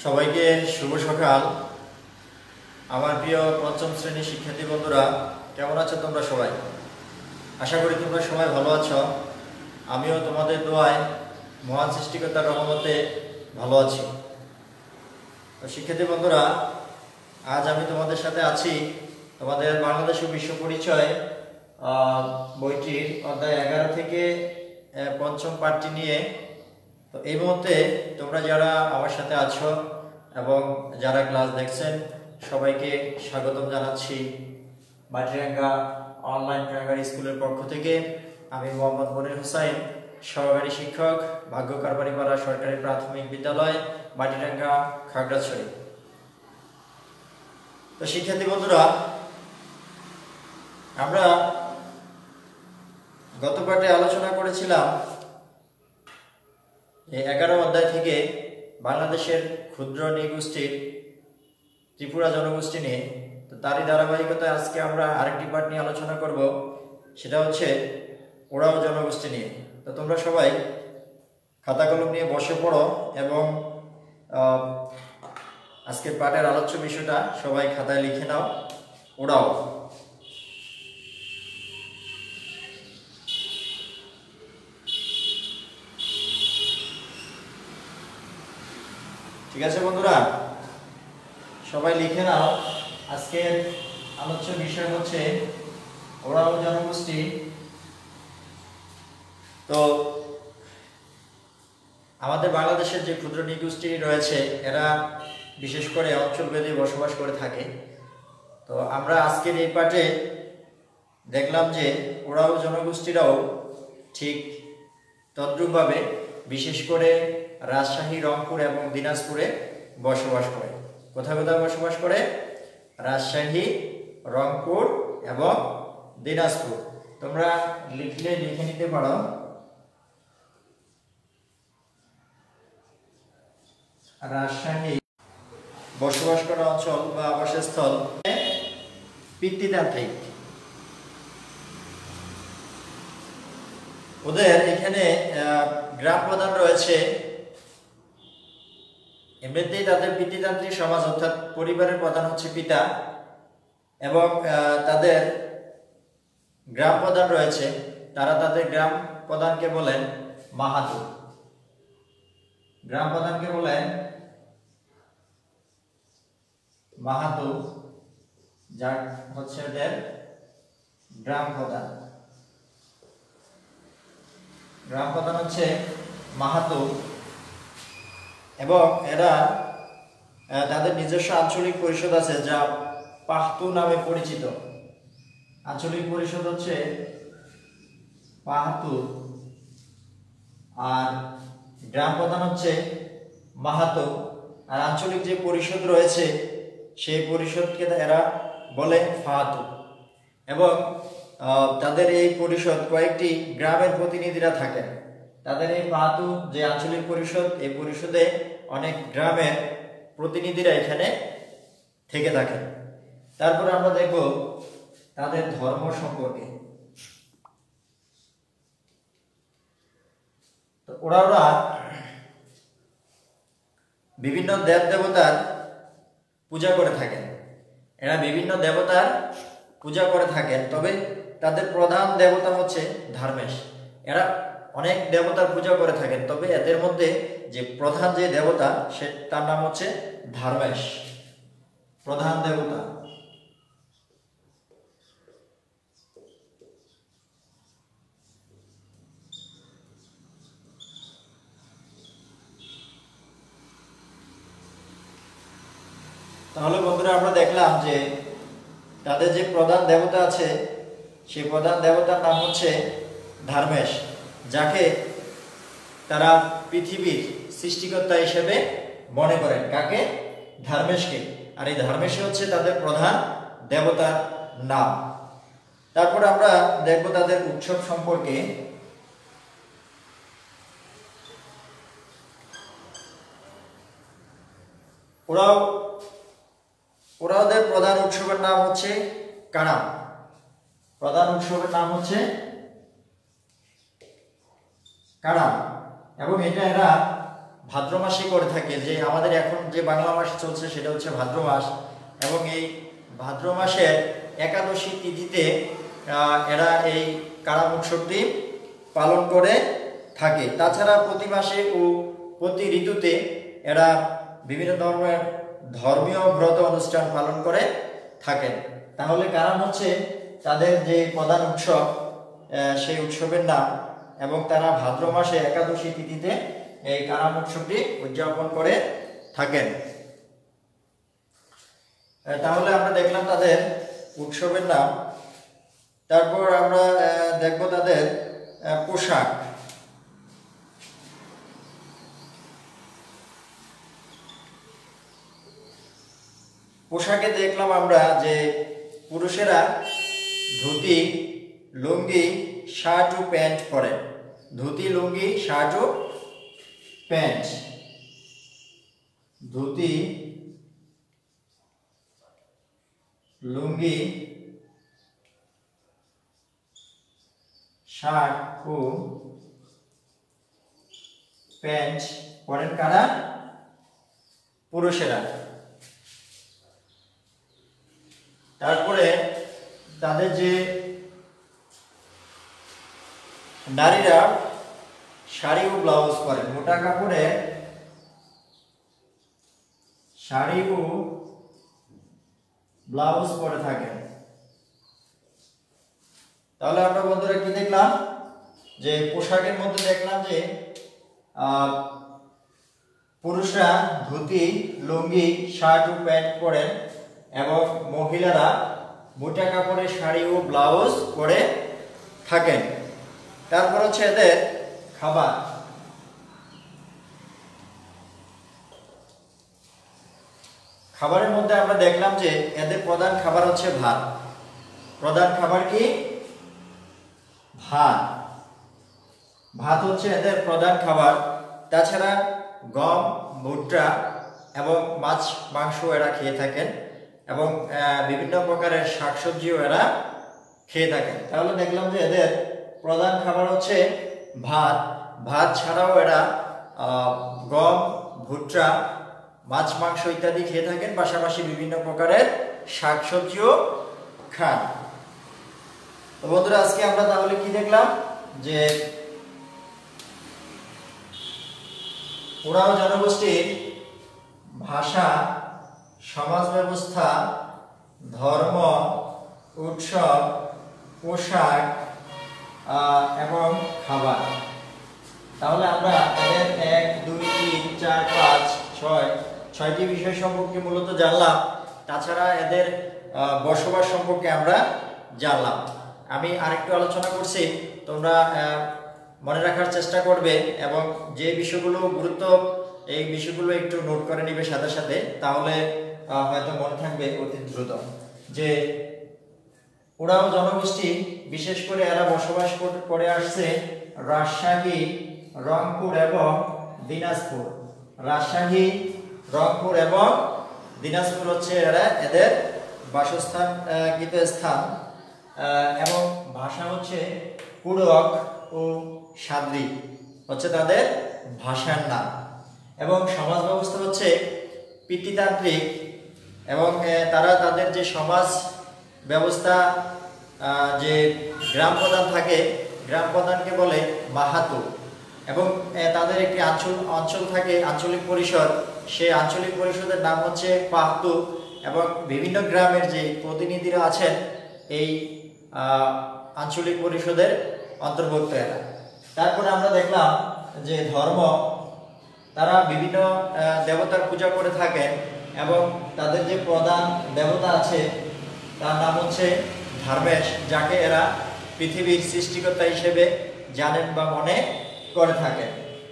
সবাইকে শুভ সকাল। আমার প্রিয় পঞ্চম শ্রেণীর শিক্ষার্থী বন্ধুরা, কেমন আছো তোমরা সবাই? আশা করি তোমরা সবাই ভালো আছো। আমিও তোমাদের দোয়ায় মহান সৃষ্টিকর্তার রহমতে ভালো আছি। তো শিক্ষার্থী বন্ধুরা, আজ আমি তোমাদের সাথে আছি তোমাদের বাংলাদেশ ও বিশ্ব পরিচয় বইটির অধ্যায় 11 থেকে পঞ্চম পাঠটি নিয়ে। তো এই মুহূর্তে তোমরা যারা আমার সাথে আছো এবং যারা ক্লাস দেখছেন সবাইকে স্বাগতম জানাচ্ছি মাটিরাঙ্গা অনলাইন প্রাইমারি স্কুলের পক্ষ থেকে। আমি মোহাম্মদ মনির হোসাইন, সহকারী শিক্ষক, ভাগ্য কারবারিপাড়া সরকারি প্রাথমিক বিদ্যালয়, মাটিরাঙ্গা, খাগড়াছড়ি। তো শিক্ষার্থী বন্ধুরা, আমরা গত পাঠে আলোচনা করেছিলাম 11 অধ্যায় থেকে বাংলাদেশের ক্ষুদ্র নৃগোষ্ঠীর ত্রিপুরা জনগোষ্ঠী নিয়ে। তো তারই ধারাবাহিকতায় আজকে আমরা আরেকটি পাঠ নিয়ে আলোচনা করব, সেটা হচ্ছে ওরাও জনগোষ্ঠী নিয়ে। তো তোমরা সবাই খাতা কলম নিয়ে বসে পড়ো এবং আজকের পাঠের আলোচ্য বিষয়টা সবাই খাতায় লিখে নাও, ওরাও। ঠিক আছে বন্ধুরা, সবাই লিখে নাও। আজকের আলোচ্য বিষয় হচ্ছে ওরাও জনগোষ্ঠী। তো আমাদের বাংলাদেশের যে ক্ষুদ্র নৃগোষ্ঠী রয়েছে এরা বিশেষ করে অঞ্চলভেদে বসবাস করে থাকে। তো আমরা আজকের এই পাঠে দেখলাম যে ওরাও জনগোষ্ঠীরাও ঠিক তদ্রূপভাবে বিশেষ করে রাজশাহী, রংপুর এবং দিনাজপুরে বসবাস করে। কোথায় কোথায় বসবাস করে? রাজশাহী, রংপুর এবং দিনাজপুর। তোমরা লিখলে লিখে নিতে পারো। রাজশাহী বসবাস করা অঞ্চল বা আবাসস্থল পিতৃতান্ত্রিক। ওদের এখানে গ্রাম প্রধান রয়েছে। এমনিতেই তাদের পিতৃতান্ত্রিক সমাজ, অর্থাৎ পরিবারের প্রধান হচ্ছে পিতা, এবং তাদের গ্রাম প্রধান রয়েছে। তারা তাদের গ্রাম প্রধানকে বলেন মাহাতো। গ্রাম প্রধানকে বলেন মাহাতো, যা হচ্ছে এদের গ্রাম প্রধান। গ্রাম প্রধান হচ্ছে মাহাতো এবং এরা তাদের নিজস্ব আঞ্চলিক পরিষদ আছে যা পাহতু নামে পরিচিত। আঞ্চলিক পরিষদ হচ্ছে পাহতু, আর গ্রাম প্রধান হচ্ছে মাহাতো। আর আঞ্চলিক যে পরিষদ রয়েছে সেই পরিষদকে এরা বলে ফাহাতু। এবং তাদের এই পরিষদ কয়েকটি গ্রামের প্রতিনিধিরা থাকেন। তাদের এই ফাহাতু যে আঞ্চলিক পরিষদ, এই পরিষদে অনেক গ্রামের প্রতিনিধিরা এখানে থেকে থাকেন। তারপরে আমরা দেখব তাদের ধর্ম সম্পর্কে। তো ওরা বিভিন্ন দেব দেবতার পূজা করে থাকেন। এরা বিভিন্ন দেবতার পূজা করে থাকেন, তবে তাদের প্রধান দেবতা হচ্ছে ধর্মেশ। এরা অনেক দেবতার পূজা করে থাকেন, তবে এদের মধ্যে যে প্রধান যে দেবতা তার নাম হচ্ছে ধর্মেশ, প্রধান দেবতা। তাহলে বন্ধুরা, আমরা দেখলাম যে তাদের যে প্রধান দেবতা আছে সেই প্রধান দেবতার নাম হচ্ছে ধর্মেশ, যাকে তারা পৃথিবীর সৃষ্টিকর্তা হিসেবে মনে করেন। কাকে? ধর্মেশকে। আর এই ধর্মেশ হচ্ছে তাদের প্রধান দেবতার নাম। তারপর আমরা দেখব তাদের উৎসব সম্পর্কে। ওরাওদের প্রধান উৎসবের নাম হচ্ছে কানাম। প্রধান উৎসবের নাম হচ্ছে কানাম এবং এটা এরা ভাদ্র মাসে করে থাকে। যে আমাদের এখন যে বাংলা মাস চলছে সেটা হচ্ছে ভাদ্র মাস, এবং এই ভাদ্র মাসের একাদশী তিথিতে এরা এই কারাম উৎসবটি পালন করে থাকে। তাছাড়া প্রতি মাসে ও প্রতি ঋতুতে এরা বিভিন্ন ধরনের ধর্মীয় ব্রত অনুষ্ঠান পালন করে থাকেন। তাহলে কারাম হচ্ছে তাদের যে প্রধান উৎসব, সেই উৎসবের নাম, এবং তারা ভাদ্র মাসে একাদশী তিথিতে এই কারাম উৎসবটি উদযাপন করে থাকেন। তাহলে আমরা দেখলাম তাদের উৎসবের নাম। তারপর আমরা দেখব তাদের পোশাক। পোশাকে দেখলাম আমরা যে পুরুষেরা ধুতি, লুঙ্গি, শার্ট ও প্যান্ট পরেন। ধুতি, লুঙ্গি, শার্ট ও প্যান্ট। ধুতি, লুঙ্গি, শার্ট ও প্যান্ট পরেন কারা? পুরুষেরা। তারপরে তাদের যে নারীরা শাড়ি ও ব্লাউজ পরে, মোটা কাপড়ে শাড়ি ও ব্লাউজ পরে থাকে। তাহলে আমরা বন্ধুরা কি দেখলাম? যে পোশাকের মধ্যে দেখলাম যে পুরুষরা ধুতি, লুঙ্গি, শার্ট ও প্যান্ট পরেন, এবং মহিলারা মোটা কাপড়ে শাড়ি ও ব্লাউজ পরে থাকেন। তারপর হচ্ছে এদের খাবার। খাবারের মধ্যে আমরা দেখলাম যে এদের প্রধান খাবার হচ্ছে ভাত। প্রধান খাবার কি? ভাত। ভাত হচ্ছে এদের প্রধান খাবার। তাছাড়া গম, ভুট্টা এবং মাছ, মাংস এরা খেয়ে থাকেন, এবং বিভিন্ন প্রকারের শাকসবজিও এরা খেয়ে থাকেন। তাহলে দেখলাম যে এদের প্রধান খাবার হচ্ছে ভাত। ভাত ছাড়াও এরা গম, ভুট্টা, মাছ, মাংস ইত্যাদি খেয়ে থাকেন, পাশাপাশি বিভিন্ন প্রকারের শাকসবজিও খান। তো বন্ধুরা, আজকে আমরা তাহলে কি দেখলাম? যে ওরাও জনগোষ্ঠীর ভাষা, সমাজ ব্যবস্থা, ধর্ম, উৎসব, পোশাক এবং খাবার। তাহলে আমরা এদের 1, 2, 3, 4, 5, 6 ছয়টি বিষয় সম্পর্কে মূলত জানলাম। তাছাড়া এদের বসবাস সম্পর্কে আমরা জানলাম। আমি আরেকটু আলোচনা করছি, তোমরা মনে রাখার চেষ্টা করবে, এবং যে বিষয়গুলো গুরুত্ব, এই বিষয়গুলো একটু নোট করে নিবে সাথে সাথে, তাহলে হয়তো মনে থাকবে অতি দ্রুত। যে ওরাও জনগোষ্ঠী, বিশেষ করে এরা বসবাস করে আসছে রাজশাহী, রংপুর এবং দিনাজপুর। রাজশাহী, রংপুর এবং দিনাজপুর হচ্ছে এদের বাসস্থান কৃত স্থান, এবং ভাষা হচ্ছে কুড়ক ও সাদ্রি হচ্ছে তাদের ভাষার নাম, এবং সমাজ ব্যবস্থা হচ্ছে পিতৃতান্ত্রিক, এবং তারা তাদের যে সমাজ ব্যবস্থা, যে গ্রাম প্রধান থাকে, গ্রাম প্রধানকে বলে মাহাতো, এবং তাদের একটি অঞ্চল থাকে, আঞ্চলিক পরিষদ। সেই আঞ্চলিক পরিষদের নাম হচ্ছে পাহতু, এবং বিভিন্ন গ্রামের যে প্রতিনিধিরা আছেন এই আঞ্চলিক পরিষদের অন্তর্ভুক্ত এরা। তারপরে আমরা দেখলাম যে ধর্ম, তারা বিভিন্ন দেবতার পূজা করে থাকেন, এবং তাদের যে প্রধান দেবতা আছে তার নাম হচ্ছে ধর্মেশ, যাকে এরা পৃথিবীর সৃষ্টিকর্তা হিসেবে জানেন বা মনে করে থাকেন।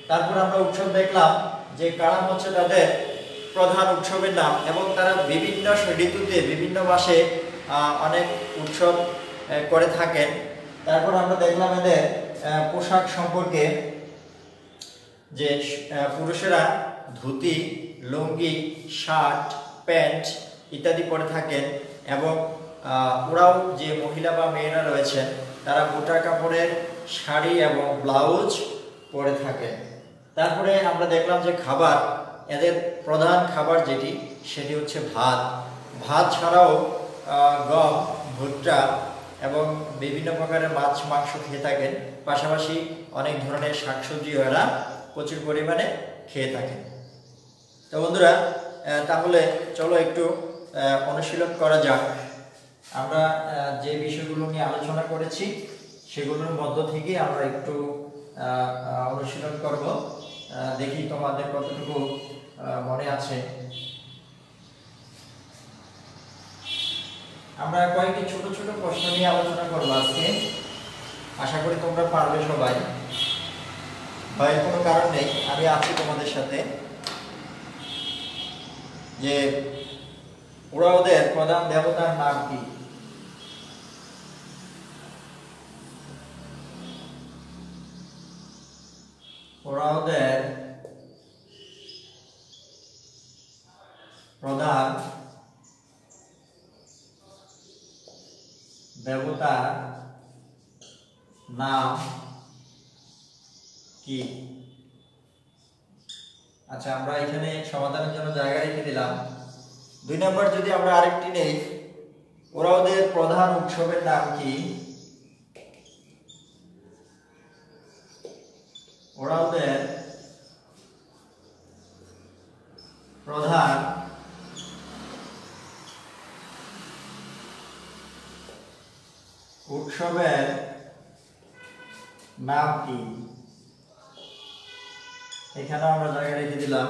তারপর আমরা উৎসব দেখলাম যে কারাম হচ্ছে তাদের প্রধান উৎসবের নাম, এবং তারা বিভিন্ন ঋতুতে, বিভিন্ন মাসে অনেক উৎসব করে থাকেন। তারপর আমরা দেখলাম এদের পোশাক সম্পর্কে, যে পুরুষেরা ধুতি, লুঙ্গি, শার্ট, প্যান্ট ইত্যাদি পরে থাকেন, এবং ওরাও যে মহিলা বা মেয়েরা রয়েছেন তারা মোটা কাপড়ের শাড়ি এবং ব্লাউজ পরে থাকেন। তারপরে আমরা দেখলাম যে খাবার, এদের প্রধান খাবার যেটি সেটি হচ্ছে ভাত। ভাত ছাড়াও গম, ভুট্টা এবং বিভিন্ন প্রকারের মাছ মাংস খেয়ে থাকেন, পাশাপাশি অনেক ধরনের শাকসবজিও এরা প্রচুর পরিমাণে খেয়ে থাকেন। তো বন্ধুরা, তাহলে চলো একটু অনুশীলন করা যাক। আমরা যে বিষয়গুলো নিয়ে আলোচনা করেছি সেগুলোর মধ্য থেকে আমরা একটু অনুশীলন করব, দেখি তোমাদের কতটুকু মনে আছে। আমরা কয়েকটি ছোট ছোট প্রশ্ন নিয়ে আলোচনা করব আজকে। আশা করি তোমরা পারবে সবাই, ভয়ের কোনো কারণ নেই, আমি আছি তোমাদের সাথে। যে ওদের প্রধান দেবতার নাম কি? ওদের প্রধান দেবতার নাম কি? আচ্ছা, আমরা এখানে সমাধানের জন্য জায়গা রেখে দিলাম। 2 নম্বর যদি আমরা আরেকটি নেই, ওদের প্রধান উৎসবের নাম কি? ওদের প্রধান উৎসবের নাম কি? এখানে আমরা জায়গা রেখে দিলাম।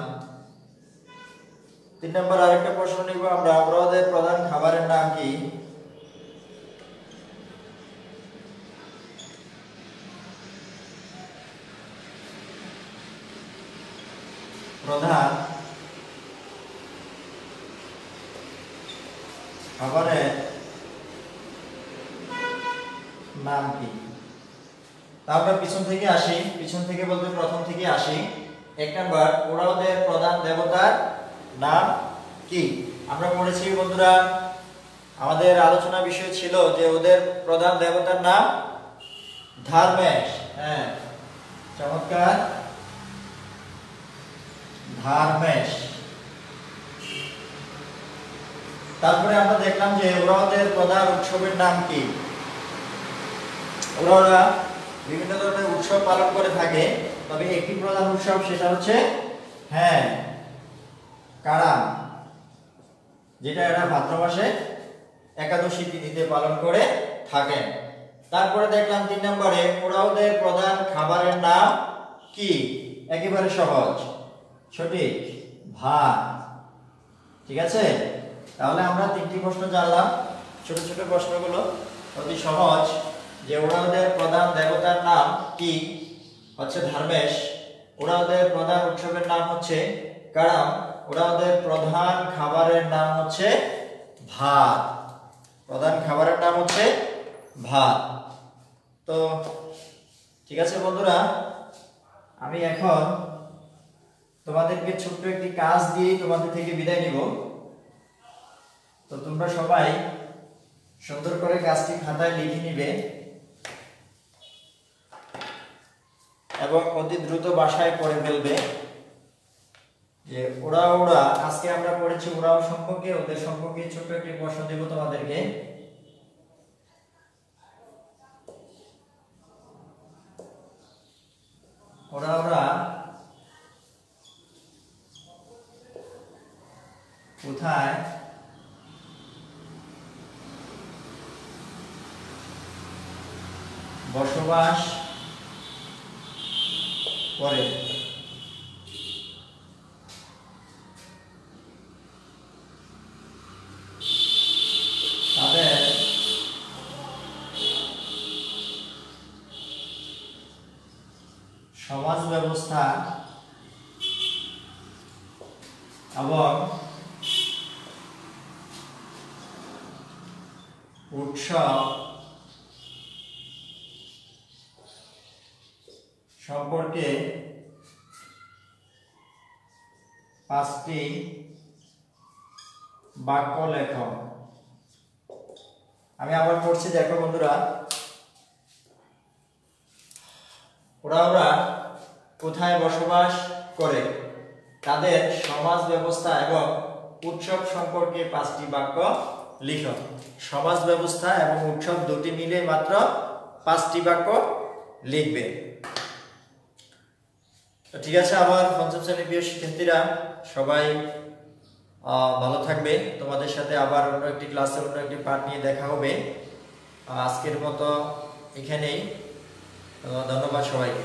3 নম্বর আরেকটা প্রশ্ন নিব আমরা, ওদের প্রধান খাবারের নাম কি? প্রধান খাবারের নাম কি? তা আমরা পিছন থেকে আসি, পিছন থেকে বলতে প্রথম থেকে আসি। 1 নম্বর, ওদের প্রধান দেবতার নাম কি? আমরা পড়েছি বন্ধুরা, আমাদের আলোচনা বিষয় ছিল যে ওদের প্রধান দেবতার নাম ধার্মেশ। হ্যাঁ, চমৎকার, ধার্মেশ। তারপরে আমরা দেখলাম যে ওদের প্রধান উৎসবের নাম কি? ওরা বিভিন্ন ধরনের উৎসব পালন করে থাকে, তবে একটি প্রধান উৎসব সেটা হচ্ছে কারাম, যেটা এরা ভাদ্র মাসে একাদশী তিথিতে পালন করে থাকেন। তারপরে দেখলাম 3 নম্বরে, ওদের প্রধান খাবারের নাম কি? একেবারে সহজ, সঠিক, ভাত। ঠিক আছে, তাহলে আমরা 3টি প্রশ্ন জানলাম। ছোট ছোট প্রশ্নগুলো অতি সহজ। যে ওদের প্রধান দেবতার নাম কি? হচ্ছে ধার্মেশ। ওদের প্রধান উৎসবের নাম হচ্ছে কারাম। ওদের প্রধান খাবারের নাম হচ্ছে ভাত। প্রধান খাবারের নাম হচ্ছে ভাত। তো ঠিক আছে বন্ধুরা, আমি এখন তোমাদেরকে ছোট্ট একটি কাজ দিয়ে তোমাদের থেকে বিদায় নিব। তো তোমরা সবাই সুন্দর করে কাজটি খাতায় লিখে নিবে এবং অতি দ্রুত বাসায় পড়ে ফেলবে। যে ওরা আজকে আমরা পড়েছি ওরাও সম্পর্কে, ওদের সম্পর্কে ছোট্ট একটি প্রশ্ন দেব তোমাদেরকে। ওরা কোথায় বসবাস করে? তাদের সমাজ ব্যবস্থা এবং উৎসব সম্পর্কে 5টি বাক্য লেখো। আমি আবার পড়ছি, দেখো বন্ধুরা। ওরা কোথায় বসবাস করে, তাদের সমাজ ব্যবস্থা এবং উৎসব সম্পর্কে 5টি বাক্য লিখো। সমাজ ব্যবস্থা এবং উৎসব দুটি মিলে মাত্র 5টি বাক্য লিখবে। তো ঠিক আছে, আমার পঞ্চম শ্রেণীর প্রিয় শিক্ষার্থীরা, সবাই ভালো থাকবে। তোমাদের সাথে আবার অন্য একটি ক্লাসে অন্য একটি পাঠ নিয়ে দেখা হবে। আজকের মতো এখানেই। ধন্যবাদ সবাইকে।